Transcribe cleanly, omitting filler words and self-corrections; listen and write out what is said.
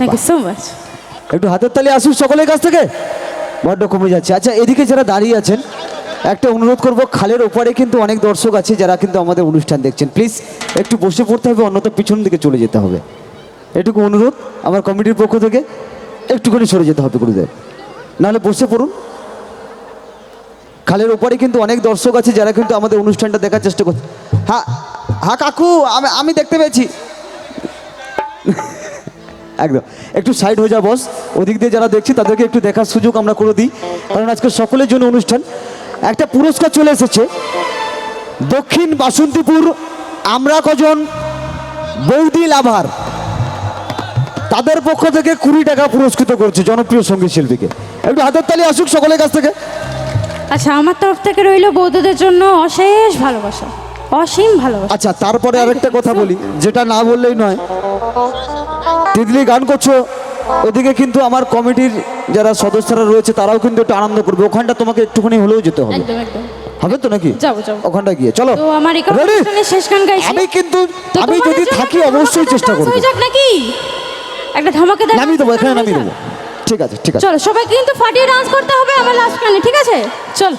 Thank you so much. একটু হাতের তালি আসুক সকলের কাছ থেকে, বড্ড কমে যাচ্ছে। আচ্ছা, এদিকে যারা দাঁড়িয়ে আছেন একটা অনুরোধ করব, খালের ওপারে কিন্তু অনেক দর্শক আছে যারা কিন্তু আমাদের অনুষ্ঠান দেখছেন, প্লিজ একটু বসে পড়তে হবে, অন্যথা পিছন দিকে চলে যেতে হবে। এটুকু অনুরোধ আমার কমিটির পক্ষ থেকে, একটুখানি সরে যেতে হবে গুরুদেব, নাহলে বসে পড়ুন। খালের ওপারে কিন্তু অনেক দর্শক আছে যারা কিন্তু আমাদের অনুষ্ঠানটা দেখার চেষ্টা করছে। হ্যাঁ হ্যাঁ কাকু, আমি দেখতে পেয়েছি। একদম একটু সাইড হয়ে যা বস, ওদিক দিয়ে যারা দেখছি তাদেরকে একটু দেখার সুযোগ আমরা করে দিই, কারণ আজকে সকলের জন্য অনুষ্ঠান। একটা পুরস্কার চলে এসেছে দক্ষিণ বাসন্তীপুর আমরা কজন বৌদি লাভার, তাদের পক্ষ থেকে 20 টাকা পুরস্কৃত করছে জনপ্রিয় সঙ্গীত শিল্পীকে। একটু হাতের তালি আসুক সকলের কাছ থেকে। আচ্ছা, আমার তরফ থেকে রইল বৌদ্ধদের জন্য অশেষ ভালোবাসা, অসীম ভালোবাসা। আচ্ছা, তারপরে আরেকটা কথা বলি, যেটা না বললেই নয়। তিতলি গান করছো, ওদিকে কিন্তু আমার কমিটির যারা সদস্যরা রয়েছে তারাও কিন্তু একটু আনন্দ করবে, ওখানটা তোমাকে একটুখানি হলেও যেতে হবে। একদম একদম হবে তো নাকি? যাবো যাবো, ওখানটা গিয়ে চলো। তো আমার এই অনুষ্ঠানের শেষ গান গাইছি আমি, কিন্তু আমি যদি থাকি অবশ্যই চেষ্টা করব। হয়ে যাক নাকি একটা ধামাকে নামিয়ে দেবো, এখানে নামিয়ে দেবো। ঠিক আছে ঠিক আছে, চলো সবাই কিন্তু ফাটিয়ে ডান্স করতে হবে আমার লাস্ট গানে, ঠিক আছে? চল।